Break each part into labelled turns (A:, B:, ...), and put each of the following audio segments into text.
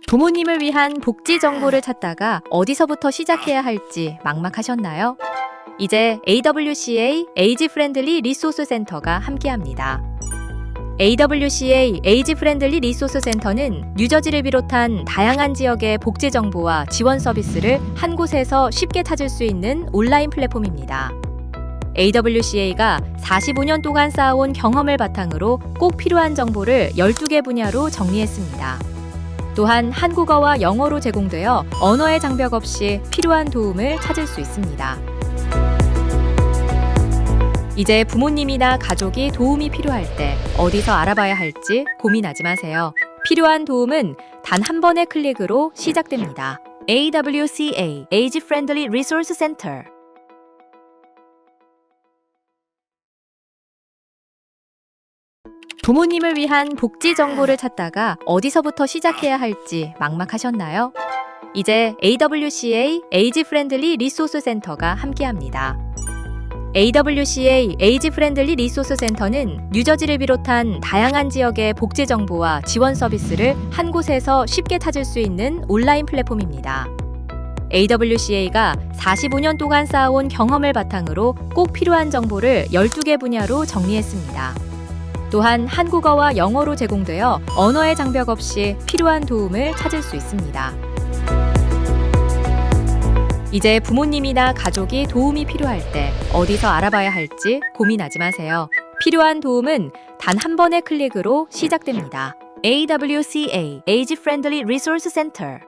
A: 부모님을 위한 복지 정보를 찾다가 어디서부터 시작해야 할지 막막하셨나요? 이제 AWCA 에이지 프렌들리 리소스 센터가 함께합니다. AWCA 에이지 프렌들리 리소스 센터는 뉴저지를 비롯한 다양한 지역의 복지 정보와 지원 서비스를 한 곳에서 쉽게 찾을 수 있는 온라인 플랫폼입니다. AWCA가 45년 동안 쌓아온 경험을 바탕으로 꼭 필요한 정보를 12개 분야로 정리했습니다. 또한 한국어와 영어로 제공되어 언어의 장벽 없이 필요한 도움을 찾을 수 있습니다. 이제 부모님이나 가족이 도움이 필요할 때 어디서 알아봐야 할지 고민하지 마세요. 필요한 도움은 단 한 번의 클릭으로 시작됩니다. AWCA Age Friendly Resource Center. 부모님을 위한 복지 정보를 찾다가 어디서부터 시작해야 할지 막막하셨나요? 이제 AWCA 에이지 프렌들리 리소스 센터가 함께합니다. AWCA 에이지 프렌들리 리소스 센터는 뉴저지를 비롯한 다양한 지역의 복지 정보와 지원 서비스를 한 곳에서 쉽게 찾을 수 있는 온라인 플랫폼입니다. AWCA가 45년 동안 쌓아온 경험을 바탕으로 꼭 필요한 정보를 12개 분야로 정리했습니다. 또한 한국어와 영어로 제공되어 언어의 장벽 없이 필요한 도움을 찾을 수 있습니다. 이제 부모님이나 가족이 도움이 필요할 때 어디서 알아봐야 할지 고민하지 마세요. 필요한 도움은 단 한 번의 클릭으로 시작됩니다. AWCA Age Friendly Resource Center.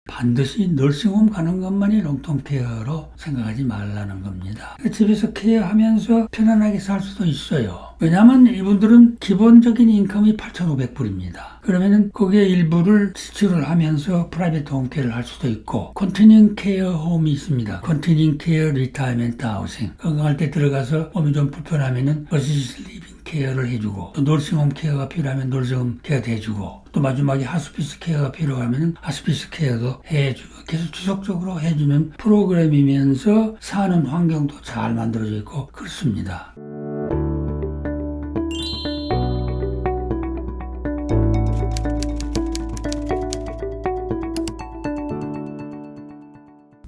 B: 반드시 널싱홈 가는 것만이 롱텀 케어로 생각하지 말라는 겁니다. 집에서 케어하면서 편안하게 살 수도 있어요. 왜냐하면 이분들은 기본적인 인컴이 8,500불입니다. 그러면은 거기에 일부를 지출을 하면서 프라이빗 홈케어를 할 수도 있고 컨티닝 케어 홈이 있습니다. 컨티닝 케어 리타이먼트 하우싱. 건강할 때 들어가서 몸이 좀 불편하면은 어시스티드 리빙 케어를 해주고 또 널싱홈 케어가 필요하면 널싱홈 케어도 해주고 또 마지막에 하스피스 케어가 필요하면 하스피스 케어도 해주고 계속 지속적으로 해주는 프로그램이면서 사는 환경도 잘 만들어져 있고 그렇습니다.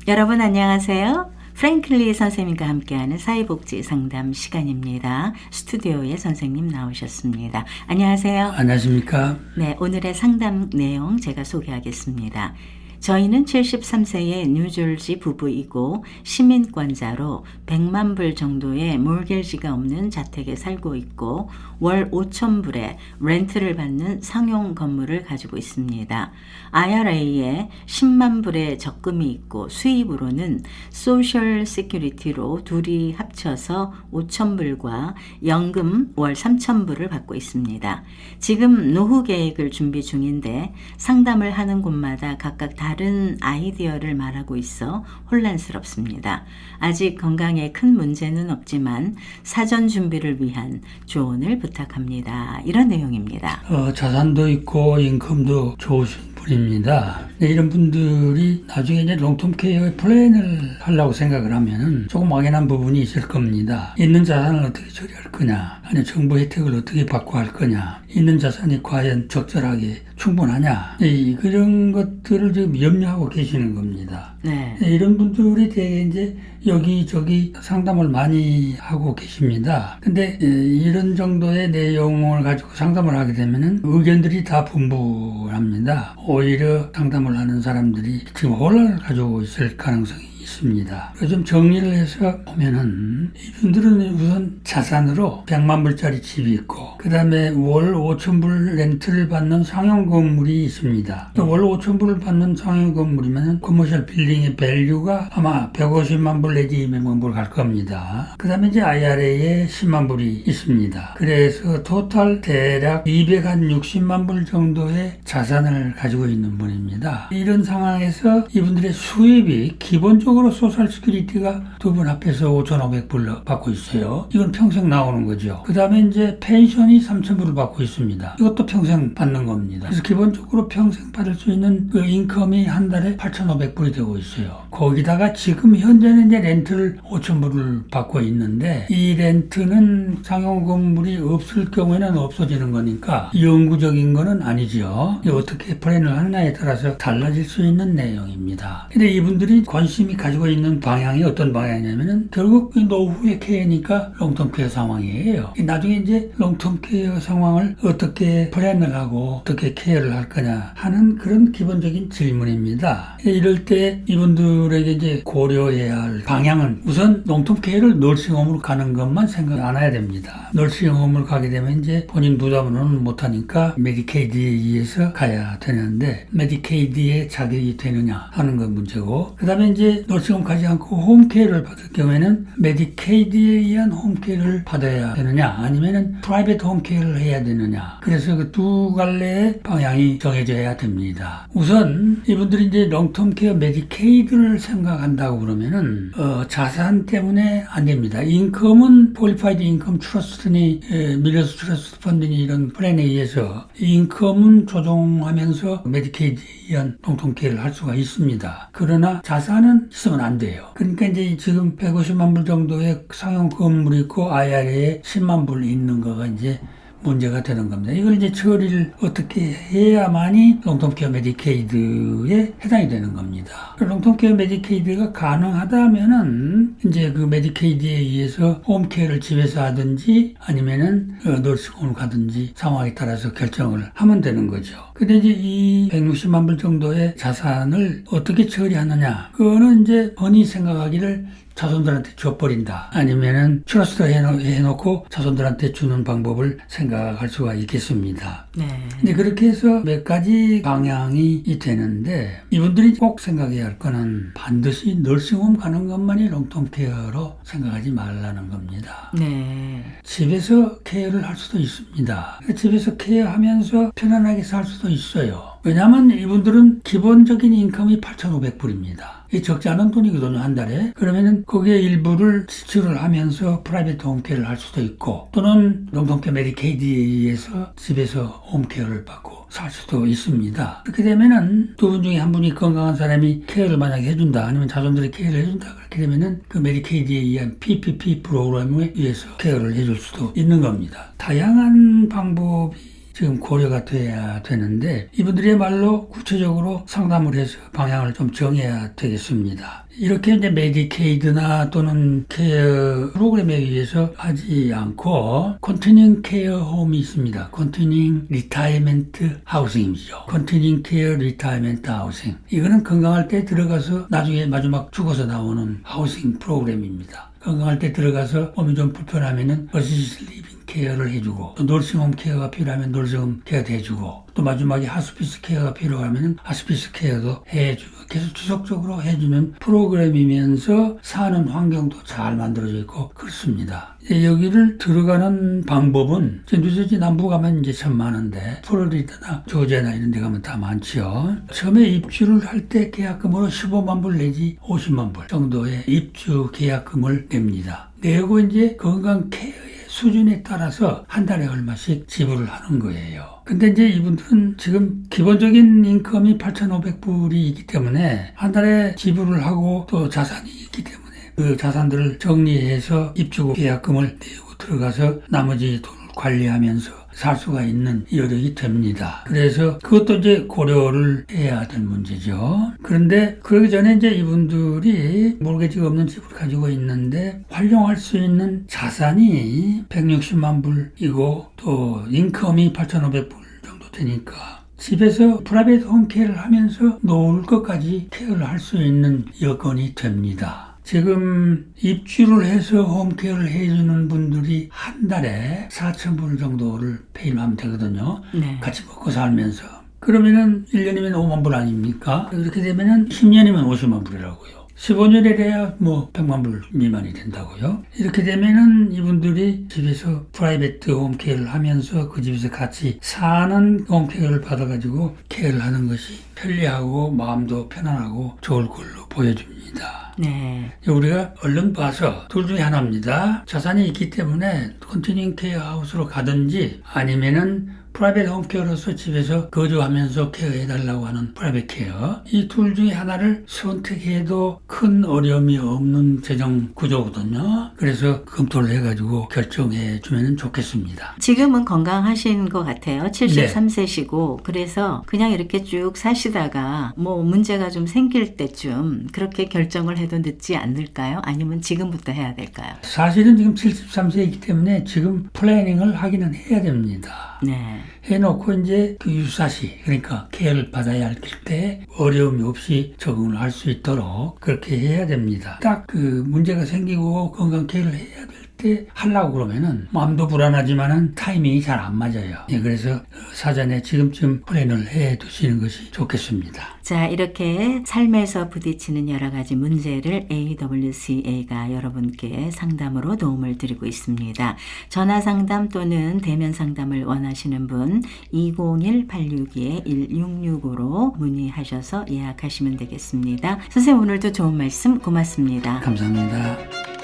C: 여러분 안녕하세요. 프랭클리 선생님과 함께하는 사회복지 상담 시간입니다. 스튜디오에 선생님 나오셨습니다. 안녕하세요.
B: 안녕하십니까?
C: 네, 오늘의 상담 내용 제가 소개하겠습니다. 저희는 73세의 뉴저지 부부이고 시민권자로 100만 불 정도의 몰게지가 없는 자택에 살고 있고 월 5,000불에 렌트를 받는 상용 건물을 가지고 있습니다. IRA에 10만 불의 적금이 있고 수입으로는 소셜 시큐리티로 둘이 합쳐서 5,000불과 연금 월 3,000불을 받고 있습니다. 지금 노후 계획을 준비 중인데 상담을 하는 곳마다 각각 다른 아이디어를 말하고 있어 혼란스럽습니다. 아직 건강에 큰 문제는 없지만 사전 준비를 위한 조언을 부탁합니다. 이런 내용입니다.
B: 자산도 있고 인컴도 좋으신 분입니다. 네, 이런 분들이 나중에 이제 롱텀 케어의 플랜을 하려고 생각을 하면은 조금 막연한 부분이 있을 겁니다. 있는 자산을 어떻게 처리할 거냐, 아니 정부 혜택을 어떻게 받고 할 거냐, 있는 자산이 과연 적절하게 충분하냐, 그런 것들을 지금 염려하고 계시는 겁니다.
C: 네.
B: 이런 분들이 되게 이제 여기저기 상담을 많이 하고 계십니다. 근데 이런 정도의 내용을 가지고 상담을 하게 되면은 의견들이 다 분분합니다. 오히려 상담을 하는 사람들이 지금 혼란을 가지고 있을 가능성이 있습니다. 좀 정리를 해서 보면은 이분들은 우선 자산으로 100만 불짜리 집이 있고 그 다음에 월 5,000불 렌트를 받는 상용 건물이 있습니다. 월 5,000불을 받는 상용 건물이면 커머셜 빌딩의 밸류가 아마 150만 불 내지 200만 불 갈 겁니다. 그 다음에 이제 IRA에 10만 불이 있습니다. 그래서 토탈 대략 260만 불 정도의 자산을 가지고 있는 분입니다. 이런 상황에서 이분들의 수입이 기본적으로 소셜 시큐리티가 두 분 합해서 5,500불 받고 있어요. 이건 평생 나오는 거죠. 그 다음에 이제 펜션이 3,000불을 받고 있습니다. 이것도 평생 받는 겁니다. 그래서 기본적으로 평생 받을 수 있는 그 인컴이 한 달에 8,500불이 되고 있어요. 거기다가 지금 현재는 이제 렌트를 5,000불을 받고 있는데 이 렌트는 상용 건물이 없을 경우에는 없어지는 거니까 영구적인 거는 아니죠. 어떻게 플랜을 하느냐에 따라서 달라질 수 있는 내용입니다. 근데 이분들이 관심이 가지고 있는 방향이 어떤 방향이냐면은 결국 노후의 케어니까 롱텀 케어 상황이에요. 나중에 이제 롱텀 케어 상황을 어떻게 플랜을 하고 어떻게 케어를 할 거냐 하는 그런 기본적인 질문입니다. 이럴 때 이분들에게 이제 고려해야 할 방향은 우선 롱텀 케어를 널싱홈으로 가는 것만 생각 안 해야 됩니다. 널싱홈을 가게 되면 이제 본인 부담으로는 못하니까 메디케이드에 의해서 가야 되는데 메디케이드에 자격이 되느냐 하는 건 문제고 그 다음에 이제 널싱홈 가지 않고 홈케어를 받을 경우에는 메디케이드에 의한 홈케어를 받아야 되느냐 아니면은 프라이빗 홈케어를 해야 되느냐 그래서 그 두 갈래의 방향이 정해져야 됩니다. 우선 이분들이 이제 롱텀 케어 메디케이드를 생각한다고 그러면은 자산 때문에 안 됩니다. 인컴은 폴리파이드 인컴 트러스트니 밀러스 트러스트 펀드니 이런 플랜에 의해서 인컴은 조정하면서 메디케이드에 의한 롱텀 케어를 할 수가 있습니다. 그러나 자산은 있으면 안 돼요. 그러니까 이제 지금 150만 불 정도의 상용 건물이 있고 IRA에 10만 불 있는 거가 이제 문제가 되는 겁니다. 이걸 이제 처리를 어떻게 해야만이 롱텀케어 메디케이드에 해당이 되는 겁니다. 롱텀케어 메디케이드가 가능하다면은 이제 그 메디케이드에 의해서 홈케어를 집에서 하든지 아니면은 널싱홈을 가든지 상황에 따라서 결정을 하면 되는 거죠. 근데 이제 이 160만 불 정도의 자산을 어떻게 처리하느냐 그거는 이제 흔히 생각하기를 자손들한테 줘버린다. 아니면은 트러스트 해놓고 자손들한테 주는 방법을 생각할 수가 있겠습니다.
C: 네.
B: 근데 그렇게 해서 몇 가지 방향이 되는데 이분들이 꼭 생각해야 할 거는 반드시 널싱홈 가는 것만이 롱텀 케어로 생각하지 말라는 겁니다.
C: 네.
B: 집에서 케어를 할 수도 있습니다. 집에서 케어하면서 편안하게 살 수도 있어요. 왜냐하면 이분들은 기본적인 인컴이 8,500불입니다. 이 적지 않은 돈이거든요, 한 달에. 그러면은 거기에 일부를 지출을 하면서 프라이빗 홈케어를 할 수도 있고 또는 롱텀케어 메디케이드에 의해서 집에서 홈케어를 받고 살 수도 있습니다. 그렇게 되면은 두 분 중에 한 분이 건강한 사람이 케어를 만약에 해준다 아니면 자손들이 케어를 해준다 그렇게 되면은 그 메디케이드에 의한 PPP 프로그램에 의해서 케어를 해줄 수도 있는 겁니다. 다양한 방법이 지금 고려가 돼야 되는데 이분들이야말로 구체적으로 상담을 해서 방향을 좀 정해야 되겠습니다. 이렇게 이제 메디케이드나 또는 케어 프로그램에 의해서 하지 않고 컨티닝 케어 홈이 있습니다. 컨티닝 리타이먼트 하우싱이죠. 컨티닝 케어 리타이먼트 하우싱. 이거는 건강할 때 들어가서 나중에 마지막 죽어서 나오는 하우싱 프로그램입니다. 건강할 때 들어가서 몸이 좀 불편하면은 어시스트 리빙 케어를 해주고 또 널싱홈 케어가 필요하면 널싱홈 케어도 해주고 또 마지막에 하스피스 케어가 필요하면 하스피스 케어도 해주고 계속 지속적으로 해주는 프로그램이면서 사는 환경도 잘 만들어져 있고 그렇습니다. 여기를 들어가는 방법은 뉴저지 남부 가면 이제 참 많은데 플로리다나 조지아나 이런 데 가면 다 많죠. 처음에 입주를 할 때 계약금으로 15만 불 내지 50만 불 정도의 입주 계약금을 냅니다. 내고 이제 건강 케어의 수준에 따라서 한 달에 얼마씩 지불을 하는 거예요. 근데 이제 이분들은 지금 기본적인 인컴이 8,500불이 있기 때문에 한 달에 지불을 하고 또 자산이 있기 때문에 그 자산들을 정리해서 입주 계약금을 내고 들어가서 나머지 돈을 관리하면서 살 수가 있는 여력이 됩니다. 그래서 그것도 이제 고려를 해야 될 문제죠. 그런데 그러기 전에 이제 이분들이 모르게지가 없는 집을 가지고 있는데 활용할 수 있는 자산이 160만 불이고 또 인컴이 8,500불 정도 되니까 집에서 프라이빗 홈케어를 하면서 노을 것까지 케어를 할 수 있는 여건이 됩니다. 지금 입주를 해서 홈케어를 해주는 분들이 한 달에 4,000불 정도를 페이하면 되거든요.
C: 네.
B: 같이 먹고 살면서. 그러면은 1년이면 5만 불 아닙니까? 그렇게 되면은 10년이면 50만 불이라고요. 15년에 돼야 뭐 100만 불 미만이 된다고요. 이렇게 되면은 이분들이 집에서 프라이빗 홈케어를 하면서 그 집에서 같이 사는 홈케어를 받아가지고 케어를 하는 것이 편리하고 마음도 편안하고 좋을 걸로 보여집니다.
C: 네.
B: 우리가 얼른 봐서 둘 중에 하나입니다. 자산이 있기 때문에 컨티닝 케어 하우스로 가든지 아니면은 프라이빗 홈케어로서 집에서 거주하면서 케어해달라고 하는 프라이빗 케어, 이 둘 중에 하나를 선택해도 큰 어려움이 없는 재정 구조거든요. 그래서 검토를 해가지고 결정해 주면 좋겠습니다.
C: 지금은 건강하신 것 같아요. 73세시고 그래서 그냥 이렇게 쭉 사시다가 뭐 문제가 좀 생길 때쯤 그렇게 결정을 해도 늦지 않을까요? 아니면 지금부터 해야 될까요?
B: 사실은 지금 73세이기 때문에 지금 플래닝을 하기는 해야 됩니다.
C: 네.
B: 해놓고 이제 그 유사시, 그러니까 케어를 받아야 할 때 어려움이 없이 적응을 할 수 있도록 그렇게 해야 됩니다. 딱 그 문제가 생기고 건강 케어를 해야 될 때 하려고 그러면은 마음도 불안하지만은 타이밍이 잘 안 맞아요. 예, 그래서 사전에 지금쯤 플랜을 해 두시는 것이 좋겠습니다.
C: 자, 이렇게 삶에서 부딪히는 여러 가지 문제를 AWCA가 여러분께 상담으로 도움을 드리고 있습니다. 전화 상담 또는 대면 상담을 원하시는 분 201-862-1665로 문의하셔서 예약하시면 되겠습니다. 선생님 오늘도 좋은 말씀 고맙습니다.
B: 감사합니다.